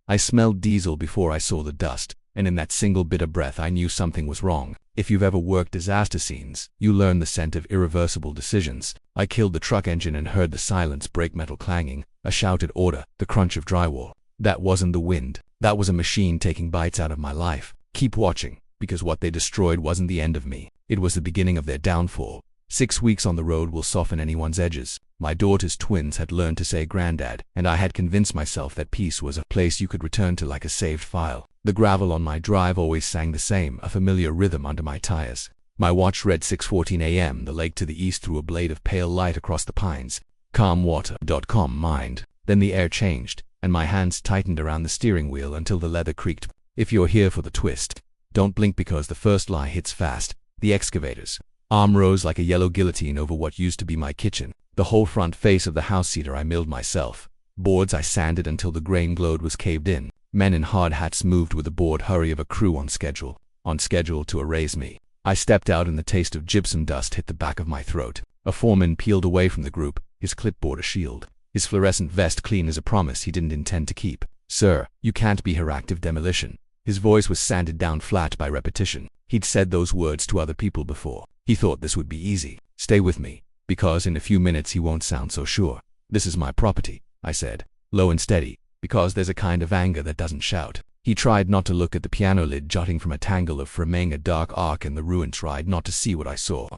I smelled diesel before I saw the dust, and in that single bit of breath I knew something was wrong. If you've ever worked disaster scenes, you learn the scent of irreversible decisions. I killed the truck engine and heard the silence break metal clanging, a shouted order, the crunch of drywall. That wasn't the wind. That was a machine taking bites out of my life. Keep watching, because what they destroyed wasn't the end of me. It was the beginning of their downfall. 6 weeks on the road will soften anyone's edges. My daughter's twins had learned to say granddad, and I had convinced myself that peace was a place you could return to like a saved file. The gravel on my drive always sang the same, a familiar rhythm under my tires. My watch read 6:14 a.m., the lake to the east threw a blade of pale light across the pines. Calmwater.com mind. Then the air changed, and my hands tightened around the steering wheel until the leather creaked. If you're here for the twist, don't blink because the first lie hits fast. The excavators. Arm rose like a yellow guillotine over what used to be my kitchen. The whole front face of the house seater I milled myself. Boards I sanded until the grain glowed was caved in. Men in hard hats moved with the bored hurry of a crew on schedule to erase me. I stepped out and the taste of gypsum dust hit the back of my throat. A foreman peeled away from the group, his clipboard a shield, his fluorescent vest clean as a promise he didn't intend to keep. Sir, you can't be here, active demolition. His voice was sanded down flat by repetition. He'd said those words to other people before. He thought this would be easy. Stay with me, because in a few minutes he won't sound so sure. This is my property, I said, low and steady, because there's a kind of anger that doesn't shout. He tried not to look at the piano lid jutting from a tangle of framing, a dark arc in the ruin, tried not to see what I saw.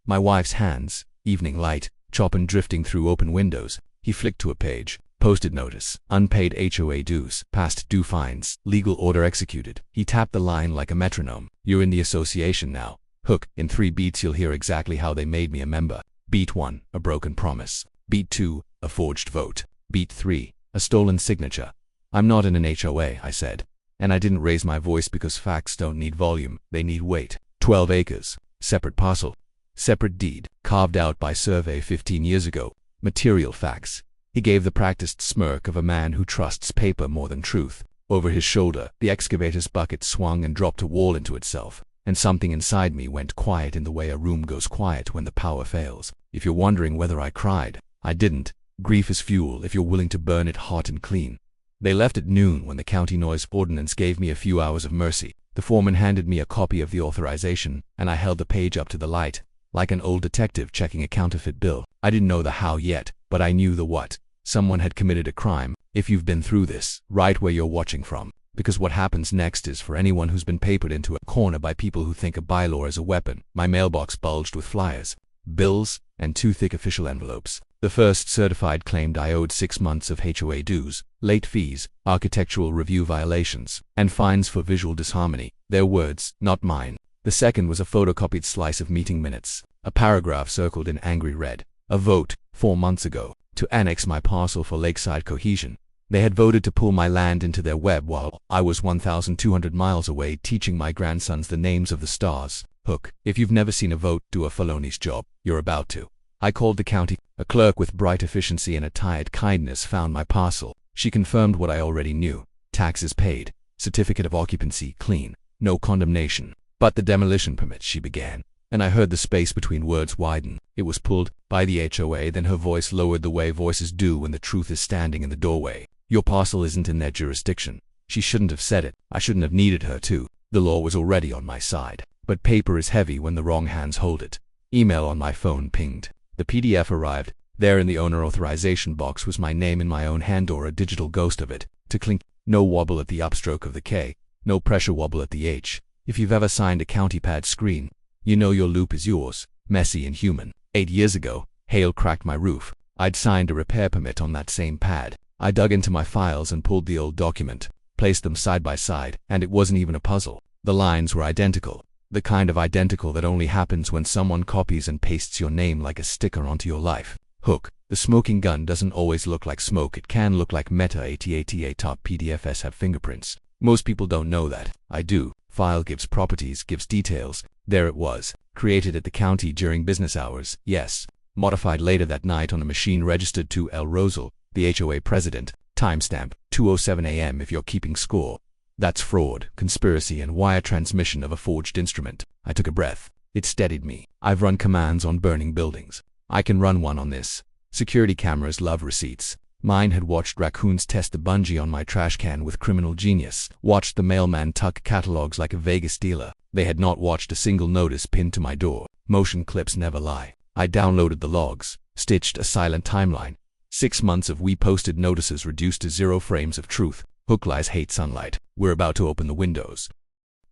My wife's hands, evening light, chopping drifting through open windows. He flicked to a page. Posted notice, unpaid HOA dues, past due fines, legal order executed. He tapped the line like a metronome. You're in the association now. Hook, in 3 beats you'll hear exactly how they made me a member. Beat 1, a broken promise. Beat 2, a forged vote. Beat 3, a stolen signature. I'm not in an HOA, I said. And I didn't raise my voice because facts don't need volume, they need weight. 12 acres, separate parcel, separate deed, carved out by survey 15 years ago. Material facts. He gave the practiced smirk of a man who trusts paper more than truth. Over his shoulder, the excavator's bucket swung and dropped a wall into itself. And something inside me went quiet in the way a room goes quiet when the power fails. If you're wondering whether I cried, I didn't. Grief is fuel if you're willing to burn it hot and clean. They left at noon when the county noise ordinance gave me a few hours of mercy. The foreman handed me a copy of the authorization, and I held the page up to the light, like an old detective checking a counterfeit bill. I didn't know the how yet, but I knew the what. Someone had committed a crime. If you've been through this, right where you're watching from. Because what happens next is for anyone who's been papered into a corner by people who think a bylaw is a weapon. My mailbox bulged with flyers, bills, and 2 thick official envelopes. The first certified claimed I owed 6 months of HOA dues, late fees, architectural review violations, and fines for visual disharmony. Their words, not mine. The second was a photocopied slice of meeting minutes, a paragraph circled in angry red. A vote, 4 months ago, to annex my parcel for lakeside cohesion. They had voted to pull my land into their web while I was 1,200 miles away teaching my grandsons the names of the stars. Hook, if you've never seen a vote do a felonious job, you're about to. I called the county. A clerk with bright efficiency and a tired kindness found my parcel. She confirmed what I already knew. Taxes paid. Certificate of occupancy clean. No condemnation. But the demolition permit, she began. And I heard the space between words widen. It was pulled by the HOA, then her voice lowered the way voices do when the truth is standing in the doorway. Your parcel isn't in their jurisdiction. She shouldn't have said it. I shouldn't have needed her to. The law was already on my side. But paper is heavy when the wrong hands hold it. Email on my phone pinged. The PDF arrived. There in the owner authorization box was my name in my own hand or a digital ghost of it. To clink. No wobble at the upstroke of the K. No pressure wobble at the H. If you've ever signed a county pad screen, you know your loop is yours. Messy and human. 8 years ago, hail cracked my roof. I'd signed a repair permit on that same pad. I dug into my files and pulled the old document, placed them side by side, and it wasn't even a puzzle. The lines were identical. The kind of identical that only happens when someone copies and pastes your name like a sticker onto your life. Hook. The smoking gun doesn't always look like smoke. It can look like meta-ATA top PDFs have fingerprints. Most people don't know that. I do. File gives properties, gives details. There it was. Created at the county during business hours. Yes. Modified later that night on a machine registered to L. Rosal, the HOA president. Timestamp, 2:07 a.m. if you're keeping score. That's fraud, conspiracy, and wire transmission of a forged instrument. I took a breath. It steadied me. I've run commands on burning buildings. I can run one on this. Security cameras love receipts. Mine had watched raccoons test the bungee on my trash can with criminal genius, watched the mailman tuck catalogs like a Vegas dealer. They had not watched a single notice pinned to my door. Motion clips never lie. I downloaded the logs, stitched a silent timeline. 6 months of we posted notices reduced to 0 frames of truth. Hook lies hate sunlight. We're about to open the windows.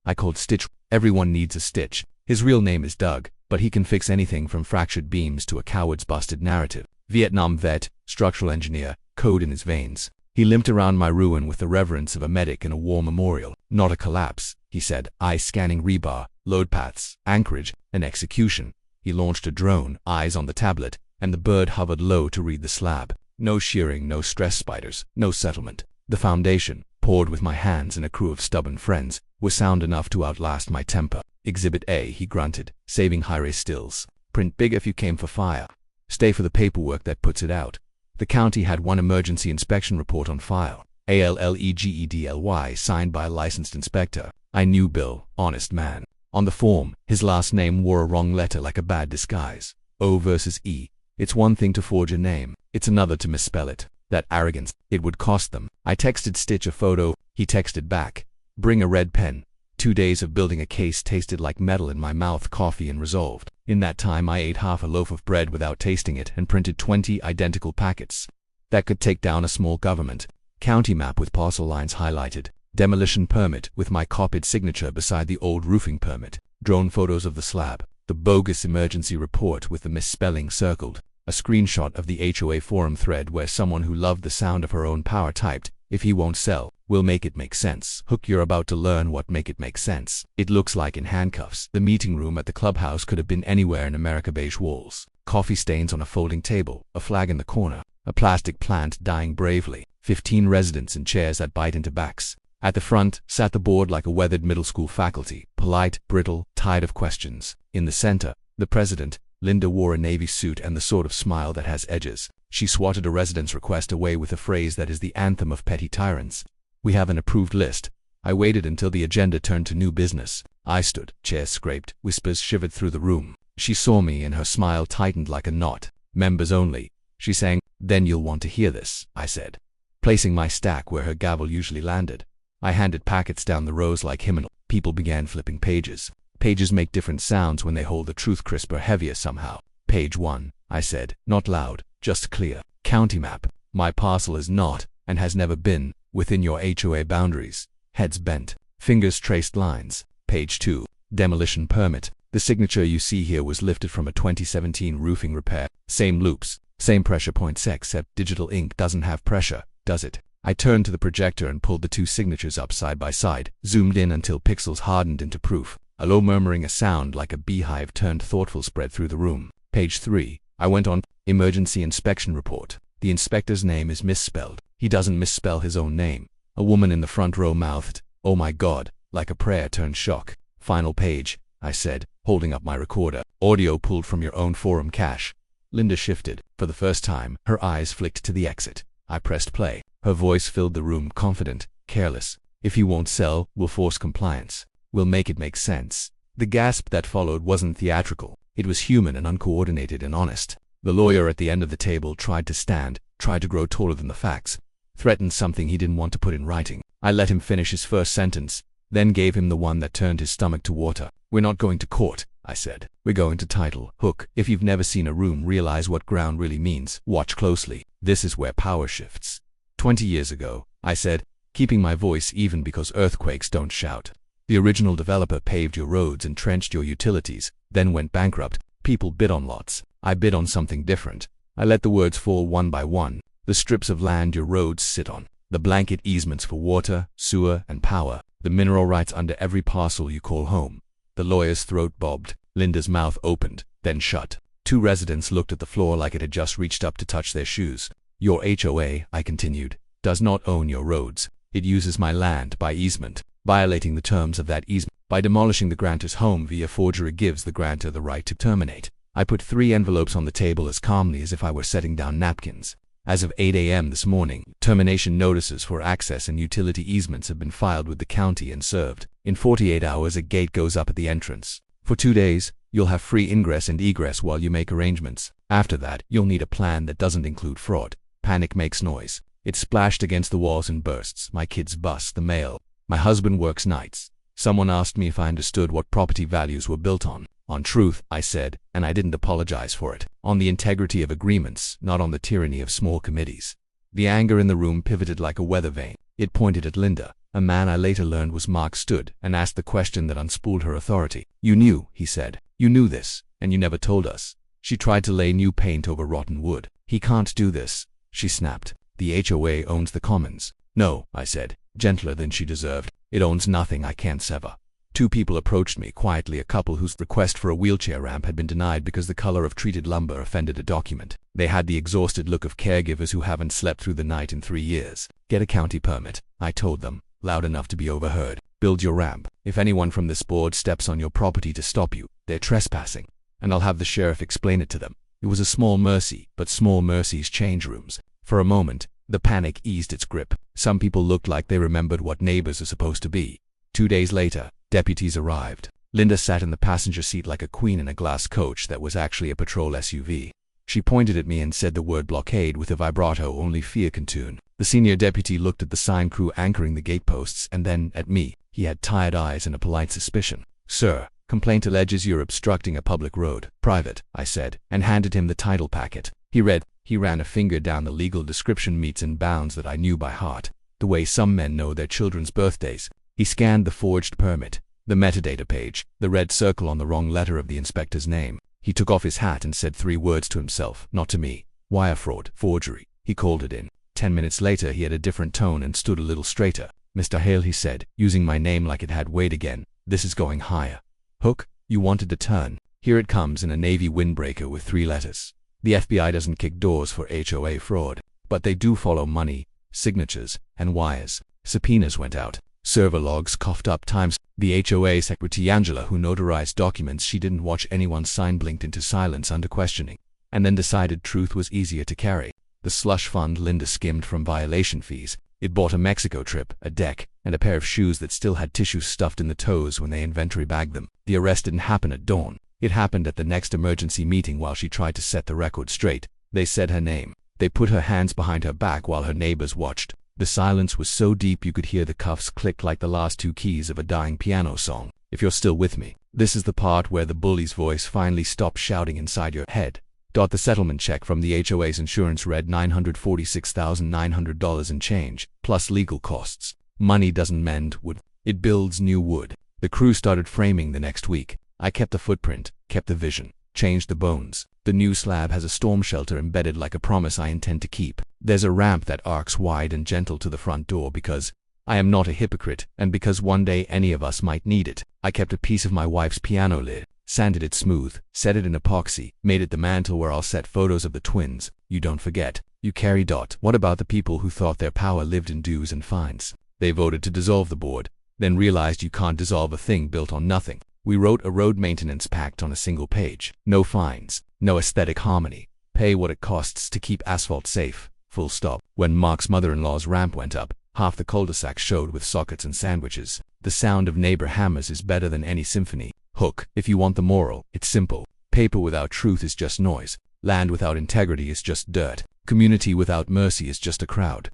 I called Stitch. Everyone needs a Stitch. His real name is Doug, but he can fix anything from fractured beams to a coward's busted narrative. Vietnam vet, structural engineer, code in his veins. He limped around my ruin with the reverence of a medic in a war memorial. Not a collapse, he said, eyes scanning rebar, load paths, anchorage, and execution. He launched a drone, eyes on the tablet, and the bird hovered low to read the slab. No shearing, no stress spiders, no settlement. The foundation, poured with my hands and a crew of stubborn friends, was sound enough to outlast my temper. Exhibit A, he grunted, saving high-res stills. Print big if you came for fire. Stay for the paperwork that puts it out. The county had one emergency inspection report on file. ALLEGEDLY, signed by a licensed inspector. I knew Bill, honest man. On the form, his last name wore a wrong letter like a bad disguise. O versus E. It's one thing to forge a name. It's another to misspell it. That arrogance, it would cost them. I texted Stitch a photo. He texted back. Bring a red pen. 2 days of building a case tasted like metal in my mouth, coffee, and resolved. In that time I ate half a loaf of bread without tasting it and printed 20 identical packets. That could take down a small government. County map with parcel lines highlighted. Demolition permit with my copied signature beside the old roofing permit. Drone photos of the slab. The bogus emergency report with the misspelling circled. A screenshot of the HOA forum thread where someone who loved the sound of her own power typed, "If he won't sell, we'll make it make sense." Hook, you're about to learn what make it make sense. It looks like in handcuffs. The meeting room at the clubhouse could have been anywhere in America. Beige walls, coffee stains on a folding table, a flag in the corner, a plastic plant dying bravely, 15 residents in chairs that bite into backs. At the front sat the board like a weathered middle school faculty, polite, brittle, tired of questions. In the center, the president. Linda wore a navy suit and the sort of smile that has edges. She swatted a resident's request away with a phrase that is the anthem of petty tyrants. We have an approved list. I waited until the agenda turned to new business. I stood, chairs scraped, whispers shivered through the room. She saw me and her smile tightened like a knot. Members only. She sang, "Then you'll want to hear this," I said, placing my stack where her gavel usually landed. I handed packets down the rows like hymnal. People began flipping pages. Pages make different sounds when they hold the truth crisper, heavier somehow. Page 1, I said, not loud, just clear. County map. My parcel is not, and has never been, within your HOA boundaries. Heads bent. Fingers traced lines. Page 2. Demolition permit. The signature you see here was lifted from a 2017 roofing repair. Same loops, same pressure points, except digital ink doesn't have pressure, does it? I turned to the projector and pulled the two signatures up side by side, zoomed in until pixels hardened into proof. A low murmuring, a sound like a beehive turned thoughtful, spread through the room. Page 3. I went on. Emergency inspection report. The inspector's name is misspelled. He doesn't misspell his own name. A woman in the front row mouthed, "Oh my God," like a prayer turned shock. Final page, I said, holding up my recorder. Audio pulled from your own forum cache. Linda shifted. For the first time, her eyes flicked to the exit. I pressed play. Her voice filled the room, confident, careless. "If you won't sell, we'll force compliance. We'll make it make sense." The gasp that followed wasn't theatrical. It was human and uncoordinated and honest. The lawyer at the end of the table tried to stand, tried to grow taller than the facts, threatened something he didn't want to put in writing. I let him finish his first sentence, then gave him the one that turned his stomach to water. "We're not going to court," I said. "We're going to title." Hook, if you've never seen a room realize what ground really means, watch closely. This is where power shifts. 20 years ago, I said, keeping my voice even because earthquakes don't shout. The original developer paved your roads and trenched your utilities, then went bankrupt. People bid on lots. I bid on something different. I let the words fall one by one. The strips of land your roads sit on. The blanket easements for water, sewer, and power. The mineral rights under every parcel you call home. The lawyer's throat bobbed. Linda's mouth opened, then shut. Two residents looked at the floor like it had just reached up to touch their shoes. Your HOA, I continued, does not own your roads. It uses my land by easement. Violating the terms of that easement by demolishing the grantor's home via forgery gives the grantor the right to terminate. I put 3 envelopes on the table as calmly as if I were setting down napkins. As of 8 a.m. this morning, termination notices for access and utility easements have been filed with the county and served. In 48 hours a gate goes up at the entrance. For 2 days, you'll have free ingress and egress while you make arrangements. After that, you'll need a plan that doesn't include fraud. Panic makes noise. It splashed against the walls in bursts. My kids bus, the mail. My husband works nights. Someone asked me if I understood what property values were built on. On truth, I said, and I didn't apologize for it. On the integrity of agreements, not on the tyranny of small committees. The anger in the room pivoted like a weather vane. It pointed at Linda. A man I later learned was Mark stood and asked the question that unspooled her authority. "You knew," he said. "You knew this, and you never told us." She tried to lay new paint over rotten wood. "He can't do this," she snapped. "The HOA owns the commons." "No," I said, gentler than she deserved. "It owns nothing I can't sever." Two people approached me quietly, a couple whose request for a wheelchair ramp had been denied because the color of treated lumber offended a document. They had the exhausted look of caregivers who haven't slept through the night in 3 years. "Get a county permit," I told them, loud enough to be overheard. "Build your ramp. If anyone from this board steps on your property to stop you, they're trespassing. And I'll have the sheriff explain it to them." It was a small mercy, but small mercies change rooms. For a moment, the panic eased its grip. Some people looked like they remembered what neighbors are supposed to be. 2 days later, deputies arrived. Linda sat in the passenger seat like a queen in a glass coach that was actually a patrol SUV. She pointed at me and said the word blockade with a vibrato only fear can tune. The senior deputy looked at the sign crew anchoring the gateposts and then at me. He had tired eyes and a polite suspicion. "Sir, complaint alleges you're obstructing a public road." "Private," I said, and handed him the title packet. He read. He ran a finger down the legal description meets and bounds that I knew by heart, the way some men know their children's birthdays. He scanned the forged permit, the metadata page, the red circle on the wrong letter of the inspector's name. He took off his hat and said 3 words to himself, not to me. "Wire fraud, forgery." He called it in. 10 minutes later he had a different tone and stood a little straighter. "Mr. Hale," he said, using my name like it had weight again, "this is going higher. Hook, you wanted to turn. Here it comes in a navy windbreaker with 3 letters. The FBI doesn't kick doors for HOA fraud, but they do follow money, signatures, and wires." Subpoenas went out. Server logs coughed up times. The HOA secretary Angela, who notarized documents she didn't watch anyone sign, blinked into silence under questioning, and then decided truth was easier to carry. The slush fund Linda skimmed from violation fees. It bought a Mexico trip, a deck, and a pair of shoes that still had tissue stuffed in the toes when they inventory bagged them. The arrest didn't happen at dawn. It happened at the next emergency meeting while she tried to set the record straight. They said her name. They put her hands behind her back while her neighbors watched. The silence was so deep you could hear the cuffs click like the last 2 keys of a dying piano song. If you're still with me, this is the part where the bully's voice finally stops shouting inside your head. The settlement check from the HOA's insurance read $946,900 and change, plus legal costs. Money doesn't mend wood. It builds new wood. The crew started framing the next week. I kept the footprint, kept the vision, changed the bones. The new slab has a storm shelter embedded like a promise I intend to keep. There's a ramp that arcs wide and gentle to the front door because I am not a hypocrite and because one day any of us might need it. I kept a piece of my wife's piano lid, sanded it smooth, set it in epoxy, made it the mantle where I'll set photos of the twins. You don't forget. You carry. What about the people who thought their power lived in dues and fines? They voted to dissolve the board, then realized you can't dissolve a thing built on nothing. We wrote a road maintenance pact on a single page. No fines, no aesthetic harmony. Pay what it costs to keep asphalt safe. Full stop. When Mark's mother-in-law's ramp went up, half the cul-de-sac showed with sockets and sandwiches. The sound of neighbor hammers is better than any symphony. Hook, if you want the moral, it's simple. Paper without truth is just noise. Land without integrity is just dirt. Community without mercy is just a crowd.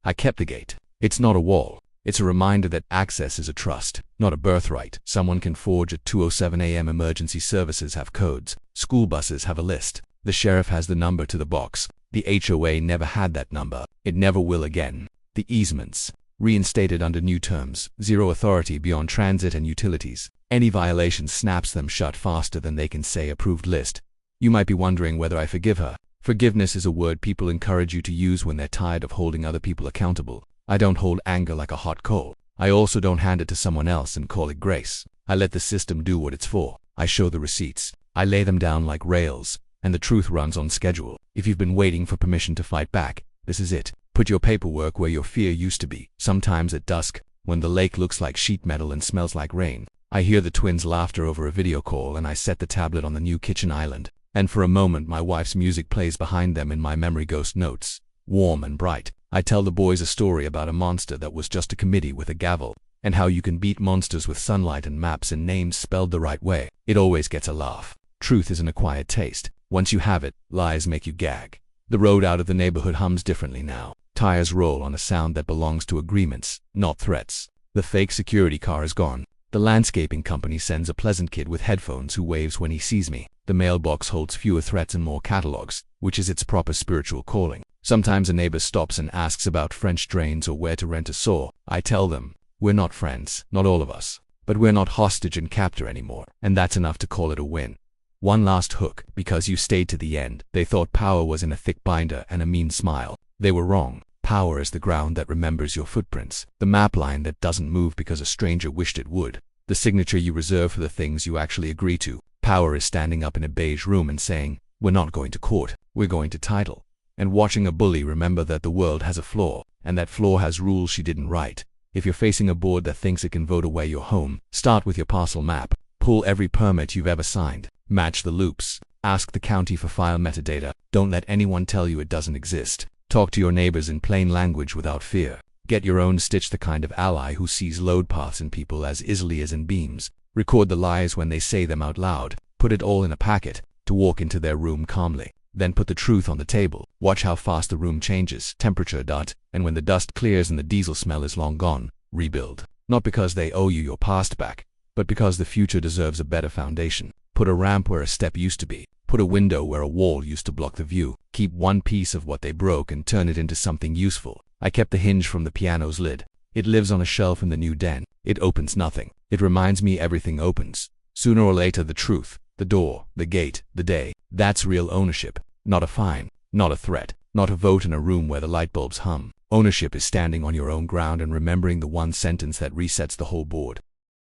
I kept the gate. It's not a wall. It's a reminder that access is a trust, not a birthright. Someone can forge at 2:07 a.m. Emergency services have codes. School buses have a list. The sheriff has the number to the box. The HOA never had that number. It never will again. The easements, reinstated under new terms, 0 authority beyond transit and utilities. Any violation snaps them shut faster than they can say approved list. You might be wondering whether I forgive her. Forgiveness is a word people encourage you to use when they're tired of holding other people accountable. I don't hold anger like a hot coal. I also don't hand it to someone else and call it grace. I let the system do what it's for. I show the receipts. I lay them down like rails, and the truth runs on schedule. If you've been waiting for permission to fight back, this is it. Put your paperwork where your fear used to be. Sometimes at dusk, when the lake looks like sheet metal and smells like rain, I hear the twins' laughter over a video call and I set the tablet on the new kitchen island. And for a moment my wife's music plays behind them in my memory ghost notes. Warm and bright. I tell the boys a story about a monster that was just a committee with a gavel, and how you can beat monsters with sunlight and maps and names spelled the right way. It always gets a laugh. Truth is an acquired taste. Once you have it, lies make you gag. The road out of the neighborhood hums differently now. Tires roll on a sound that belongs to agreements, not threats. The fake security car is gone. The landscaping company sends a pleasant kid with headphones who waves when he sees me. The mailbox holds fewer threats and more catalogs, which is its proper spiritual calling. Sometimes a neighbor stops and asks about French drains or where to rent a saw. I tell them, we're not friends, not all of us. But we're not hostage and captor anymore, and that's enough to call it a win. One last hook, because you stayed to the end. They thought power was in a thick binder and a mean smile. They were wrong. Power is the ground that remembers your footprints, the map line that doesn't move because a stranger wished it would, the signature you reserve for the things you actually agree to. Power is standing up in a beige room and saying, we're not going to court, we're going to title. And watching a bully remember that the world has a flaw, and that flaw has rules she didn't write. If you're facing a board that thinks it can vote away your home, start with your parcel map. Pull every permit you've ever signed. Match the loops. Ask the county for file metadata. Don't let anyone tell you it doesn't exist. Talk to your neighbors in plain language without fear. Get your own stitch, the kind of ally who sees load paths in people as easily as in beams. Record the lies when they say them out loud. Put it all in a packet, to walk into their room calmly. Then put the truth on the table. Watch how fast the room changes, temperature, and when the dust clears and the diesel smell is long gone, rebuild. Not because they owe you your past back, but because the future deserves a better foundation. Put a ramp where a step used to be. Put a window where a wall used to block the view. Keep one piece of what they broke and turn it into something useful. I kept the hinge from the piano's lid. It lives on a shelf in the new den. It opens nothing. It reminds me everything opens. Sooner or later, the truth, the door, the gate, the day. That's real ownership. Not a fine, not a threat, not a vote in a room where the light bulbs hum. Ownership is standing on your own ground and remembering the one sentence that resets the whole board.